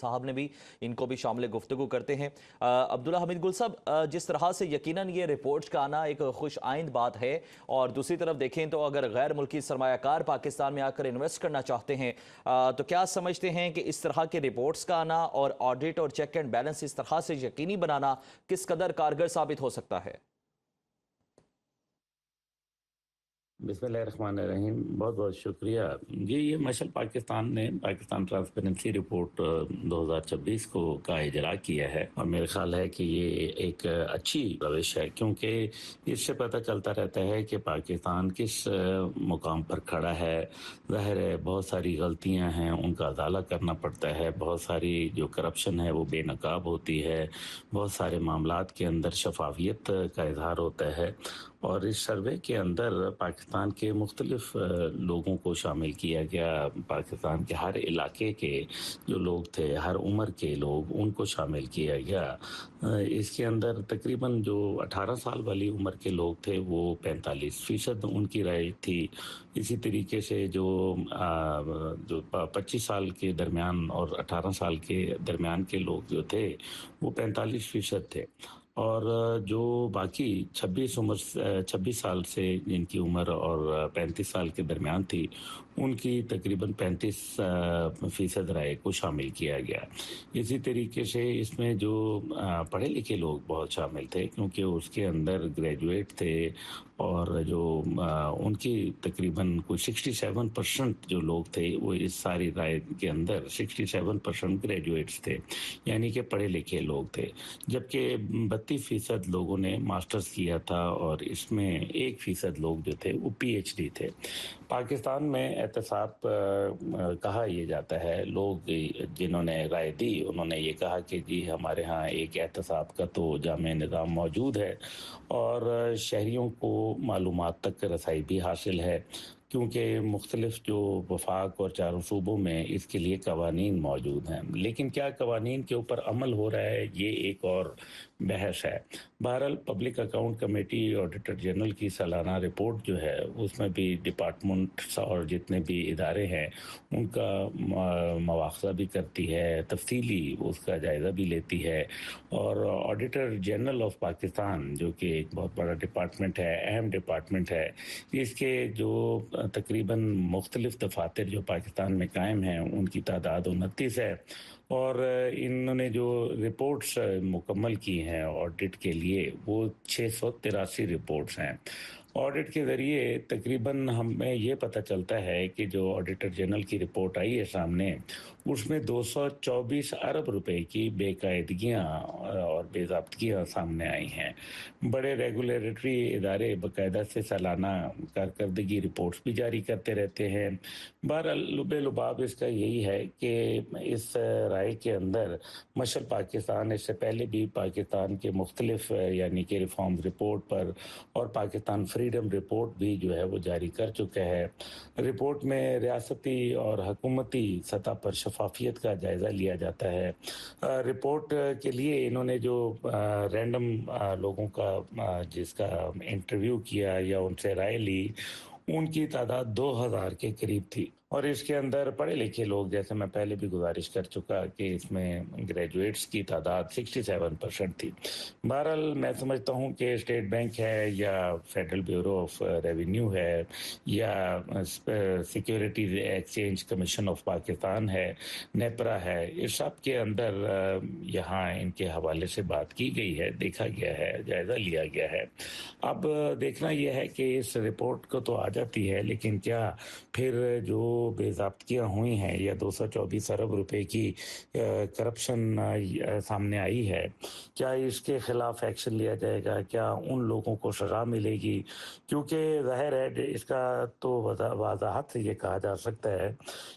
صاحب نے بھی ان کو بھی شامل گفتگو کرتے ہیں۔ عبداللہ حمید گل صاحب، جس طرح سے یقیناً یہ رپورٹس کا آنا ایک خوش آئند بات ہے، اور دوسری طرف دیکھیں تو اگر غیر ملکی سرمایہ کار پاکستان میں آ کر انویسٹ کرنا چاہتے ہیں تو کیا سمجھتے ہیں کہ اس طرح کے رپورٹس کا آنا اور آڈٹ اور چیک اینڈ بیلنس اس طرح سے یقینی بنانا کس قدر کارگر ثابت ہو سکتا ہے؟ بسم اللہ الرحمن الرحیم، بہت بہت شکریہ جی۔ یہ مشل پاکستان نے پاکستان ٹرانسپیرنسی رپورٹ 2026 کا اجرا کیا ہے، اور میرے خیال ہے کہ یہ ایک اچھی روش ہے، کیونکہ اس سے پتہ چلتا رہتا ہے کہ پاکستان کس مقام پر کھڑا ہے۔ ظاہر ہے بہت ساری غلطیاں ہیں، ان کا ازالہ کرنا پڑتا ہے، بہت ساری جو کرپشن ہے وہ بے نقاب ہوتی ہے، بہت سارے معاملات کے اندر شفافیت کا اظہار ہوتا ہے، اور اس سروے کے اندر پاکستان کے مختلف لوگوں کو شامل کیا گیا۔ پاکستان کے ہر علاقے کے جو لوگ تھے، ہر عمر کے لوگ، ان کو شامل کیا گیا۔ اس کے اندر تقریباً جو 18 سال والی عمر کے لوگ تھے وہ 45% ان کی رائے تھی۔ اسی طریقے سے جو 25 سال کے درمیان اور 18 سال کے درمیان کے لوگ جو تھے وہ 45% تھے، اور جو باقی 26 سال سے جن کی عمر اور 35 سال کے درمیان تھی، ان کی تقریباً 35% رائے کو شامل کیا گیا۔ اسی طریقے سے اس میں جو پڑھے لکھے لوگ بہت شامل تھے، کیونکہ اس کے اندر گریجویٹ تھے، اور جو ان کی تقریباً کوئی 67% جو لوگ تھے وہ اس ساری رائے کے اندر 67% گریجویٹس تھے، یعنی کہ پڑھے لکھے لوگ تھے، جبکہ 32% لوگوں نے ماسٹرز کیا تھا، اور اس میں 1% لوگ جو تھے وہ PhD تھے۔ پاکستان میں احتساب کہا یہ جاتا ہے، لوگ جنہوں نے رائے دی انہوں نے یہ کہا کہ جی ہمارے ہاں ایک احتساب کا تو جامع نظام موجود ہے، اور شہریوں کو معلومات تک رسائی بھی حاصل ہے، کیونکہ مختلف جو وفاق اور چاروں صوبوں میں اس کے لیے قوانین موجود ہیں، لیکن کیا قوانین کے اوپر عمل ہو رہا ہے یہ ایک اور بحث ہے۔ بہرحال public account committee auditor general کی سالانہ رپورٹ جو ہے اس میں بھی ڈپارٹمنٹس اور جتنے بھی ادارے ہیں ان کا مواخذہ بھی کرتی ہے، تفصیلی اس کا جائزہ بھی لیتی ہے، اور آڈیٹر جنرل آف پاکستان جو کہ ایک بہت بڑا ڈپارٹمنٹ ہے، اہم ڈپارٹمنٹ ہے، اس کے جو تقریباً مختلف دفاتر جو پاکستان میں قائم ہیں ان کی تعداد 29 ہے، اور انہوں نے جو رپورٹس مکمل کی ہیں آڈٹ کے لیے وہ 683 رپورٹس ہیں۔ آڈٹ کے ذریعے تقریباً ہمیں یہ پتہ چلتا ہے کہ جو آڈیٹر جنرل کی رپورٹ آئی ہے سامنے، اس میں 224 ارب روپے کی بے قاعدگیاں اور بے ضابطگیاں سامنے آئی ہیں۔ بڑے ریگولیٹری ادارے باقاعدہ سے سالانہ کارکردگی رپورٹس بھی جاری کرتے رہتے ہیں۔ بہرحال لب لباب اس کا یہی ہے کہ اس رائے کے اندر مشل پاکستان اس سے پہلے بھی پاکستان کے مختلف یعنی کہ ریفارمز رپورٹ پر اور پاکستان فریڈم رپورٹ بھی جو ہے وہ جاری کر چکا ہے۔ رپورٹ میں ریاستی اور حکومتی سطح پر شفافیت کا جائزہ لیا جاتا ہے۔ رپورٹ کے لیے انہوں نے جو رینڈم لوگوں کا جس کا انٹرویو کیا یا ان سے رائے لی، ان کی تعداد 2000 کے قریب تھی، اور اس کے اندر پڑھے لکھے لوگ، جیسے میں پہلے بھی گزارش کر چکا کہ اس میں گریجویٹس کی تعداد 67% تھی۔ بہرحال میں سمجھتا ہوں کہ اسٹیٹ بینک ہے یا فیڈرل بیورو آف ریونیو ہے یا securities exchange commission of Pakistan ہے، نیپرا ہے، اس سب کے اندر یہاں ان کے حوالے سے بات کی گئی ہے، دیکھا گیا ہے، جائزہ لیا گیا ہے۔ اب دیکھنا یہ ہے کہ اس رپورٹ کو تو آ جاتی ہے، لیکن کیا پھر جو بے ضابطگیاں ہوئی ہیں یا 224 ارب روپے کی کرپشن سامنے آئی ہے، کیا اس کے خلاف ایکشن لیا جائے گا؟ کیا ان لوگوں کو سزا ملے گی؟ کیونکہ ظاہر ہے اس کا تو وضاحت سے یہ کہا جا سکتا ہے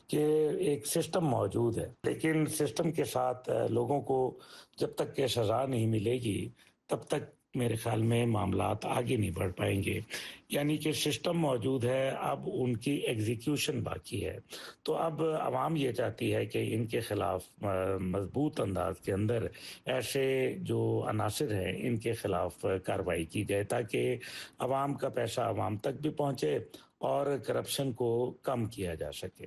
کہ ایک سسٹم موجود ہے، لیکن سسٹم کے ساتھ لوگوں کو جب تک کہ سزا نہیں ملے گی تب تک میرے خیال میں معاملات آگے نہیں بڑھ پائیں گے۔ یعنی کہ سسٹم موجود ہے، اب ان کی ایگزیکیوشن باقی ہے، تو اب عوام یہ چاہتی ہے کہ ان کے خلاف مضبوط انداز کے اندر ایسے جو عناصر ہیں ان کے خلاف کارروائی کی جائے، تاکہ عوام کا پیسہ عوام تک بھی پہنچے اور کرپشن کو کم کیا جا سکے۔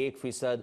1%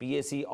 PAC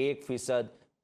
1%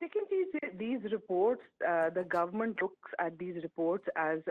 Second is these reports, the government looks at these reports as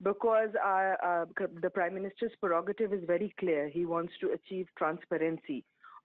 because the Prime Minister's prerogative is very clear. He wants to achieve transparency.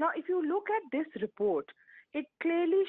Now, if you look at this report, it clearly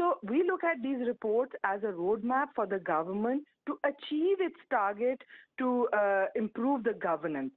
So we look at these reports as a roadmap for the government to achieve its target to improve the governance.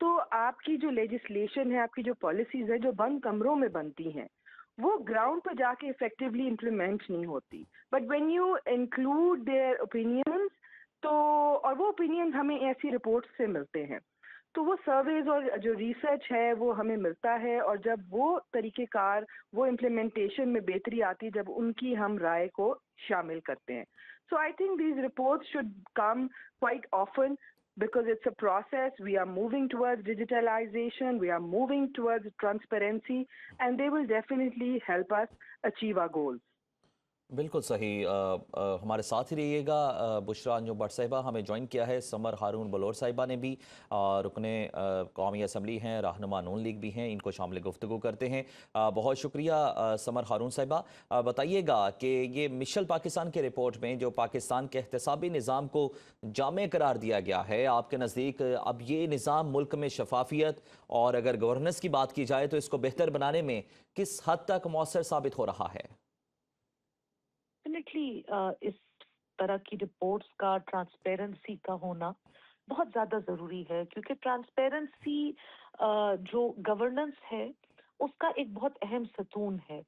تو آپ کی جو legislation ہے، آپ کی جو policies ہیں جو بند کمروں میں بنتی ہیں، وہ گراؤنڈ پہ جا کے افیکٹولی امپلیمنٹ نہیں ہوتی. But when you include their opinions, تو اور وہ اوپینین ہمیں ایسی رپورٹ سے ملتے ہیں، تو وہ سرویز اور جو ریسرچ ہے وہ ہمیں ملتا ہے، اور جب وہ طریقہ کار وہ امپلیمنٹیشن میں بہتری آتی ہے جب ان کی ہم رائے کو شامل کرتے ہیں. So I think these reports should come quite often because it's a process. We are moving towards digitalization, we are moving towards transparency, and they will definitely help us achieve our goals. بالکل صحیح. ہمارے ساتھ ہی رہیے گا. بشرا انجم but صاحبہ ہمیں join کیا ہے. سمر ہارون بلور صاحبہ نے بھی رکن قومی اسمبلی ہیں، رہنما نون لیگ بھی ہیں، ان کو شامل گفتگو کرتے ہیں. بہت شکریہ سمر ہارون صاحبہ. بتائیے گا کہ یہ مشل پاکستان کے رپورٹ میں جو پاکستان کے احتسابی نظام کو جامع قرار دیا گیا ہے، آپ کے نزدیک اب یہ نظام ملک میں شفافیت اور اگر گورننس کی بات کی جائے تو اس کو بہتر بنانے میں کس حد تک مؤثر ثابت ہو رہا ہے؟ ڈیفینیٹلی اس طرح کی رپورٹس کا ٹرانسپیرنسی کا ہونا بہت زیادہ ضروری ہے، کیونکہ ٹرانسپیرنسی جو گورننس ہے اس کا ایک بہت اہم ستون ہے.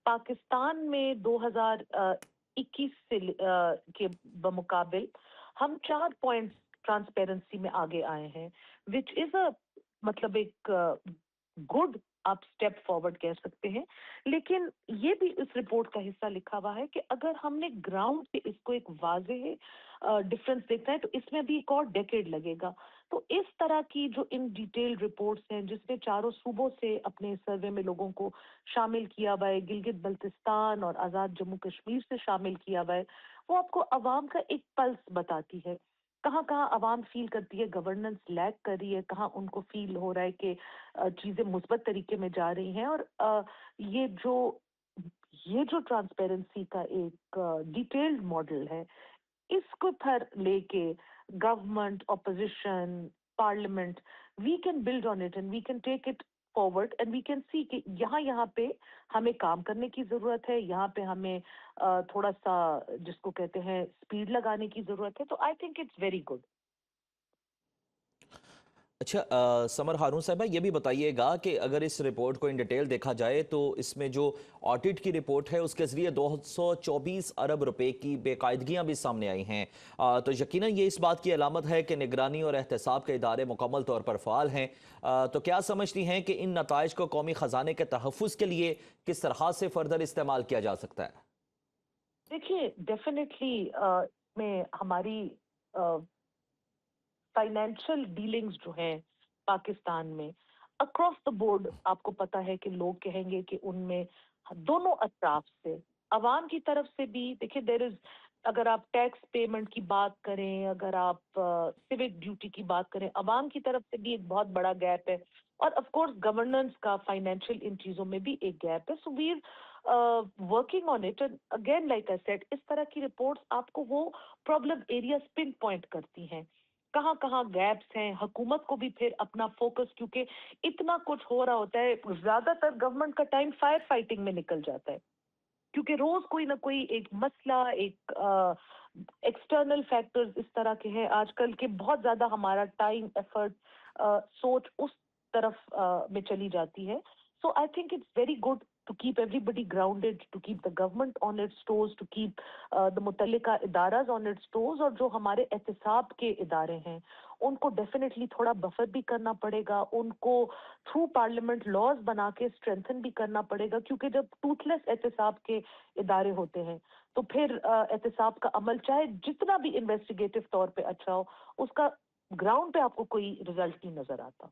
پاکستان میں 2021 کے بمقابل ہم 4 پوائنٹس ٹرانسپیرنسی میں آگے آئے ہیں، وچ از مطلب ایک گڈ آپ اسٹیپ فارورڈ کہہ سکتے ہیں. لیکن یہ بھی اس رپورٹ کا حصہ لکھا ہوا ہے کہ اگر ہم نے گراؤنڈ پہ اس کو ایک واضح ڈفرنس دیکھنا ہے تو اس میں بھی ایک اور ڈیکیڈ لگے گا. تو اس طرح کی جو ان ڈیٹیل رپورٹس ہیں جس نے چاروں صوبوں سے اپنے سروے میں لوگوں کو شامل کیا ہوا ہے، گلگت بلتستان اور آزاد جموں کشمیر سے شامل کیا ہوا ہے، وہ آپ کو عوام کا ایک پلس بتاتی ہے. کہاں کہاں عوام فیل کرتی ہے گورننس لیک کر رہی ہے، کہاں ان کو فیل ہو رہا ہے کہ چیزیں مثبت طریقے میں جا رہی ہیں. اور یہ جو ٹرانسپیرنسی کا ایک ڈیٹیلڈ ماڈل ہے، اس کو پھر لے کے government, opposition, parliament, we can build on it and we can take it forward and we can see کہ یہاں پہ ہمیں کام کرنے کی ضرورت ہے، یہاں پہ ہمیں تھوڑا سا جس کو کہتے ہیں اسپیڈ لگانے کی ضرورت ہے. تو I think it's very good. اچھا سمر ہارون صاحبہ یہ بھی بتائیے گا کہ اگر اس رپورٹ کو ان ڈیٹیل دیکھا جائے تو اس میں جو آڈٹ کی رپورٹ ہے اس کے ذریعے 224 ارب روپے کی بے قاعدگیاں بھی سامنے آئی ہیں. تو یقیناً یہ اس بات کی علامت ہے کہ نگرانی اور احتساب کے ادارے مکمل طور پر فعال ہیں. تو کیا سمجھتی ہیں کہ ان نتائج کو قومی خزانے کے تحفظ کے لیے کس طرح سے فردر استعمال کیا جا سکتا ہے؟ دیکھیے ڈیفینیٹلی میں ہماری فائنینشیل ڈیلنگز جو ہیں پاکستان میں اکراس دا بورڈ، آپ کو پتا ہے کہ لوگ کہیں گے کہ ان میں دونوں اطراف سے، عوام کی طرف سے بھی دیکھیے دیر از، اگر آپ ٹیکس پیمنٹ کی بات کریں، اگر آپ سیوک ڈیوٹی کی بات کریں، عوام کی طرف سے بھی ایک بہت بڑا گیپ ہے، اور آف کورس گورننس کا فائنینشیل ان چیزوں میں بھی ایک گیپ ہے. So we working on it. Again like I said, اس طرح کی رپورٹس آپ کو وہ پرابلم ایریاز پن پوائنٹ کرتی ہیں، کہاں کہاں گیپس ہیں. حکومت کو بھی پھر اپنا فوکس، کیونکہ اتنا کچھ ہو رہا ہوتا ہے، زیادہ تر گورنمنٹ کا ٹائم فائر فائٹنگ میں نکل جاتا ہے، کیونکہ روز کوئی نہ کوئی ایک مسئلہ، ایک ایکسٹرنل فیکٹرز اس طرح کے ہیں آج کل کے. بہت زیادہ ہمارا ٹائم، ایفرٹ، سوچ اس طرف میں چلی جاتی ہے. So I think it's very good to keep everybody grounded, to keep the government on its toes, to keep the متعلقہ ادارات on its toes. اور جو ہمارے احتساب کے ادارے ہیں ان کو ڈیفینیٹلی تھوڑا بفر بھی کرنا پڑے گا، ان کو تھرو پارلیمنٹ لاز بنا کے اسٹرینتھن بھی کرنا پڑے گا، کیونکہ جب ٹوتھ لیس احتساب کے ادارے ہوتے ہیں تو پھر احتساب کا عمل چاہے جتنا بھی انویسٹیگیٹو طور پہ اچھا ہو، اس کا گراؤنڈ پہ آپ کو کوئی رزلٹ نہیں نظر آتا.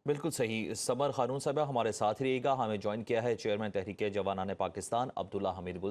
بالکل صحیح. سمر ہارون صاحبہ ہمارے ساتھ رہیے گا. ہمیں جوائن کیا ہے چیئرمین تحریک جوانان پاکستان عبداللہ حمید گل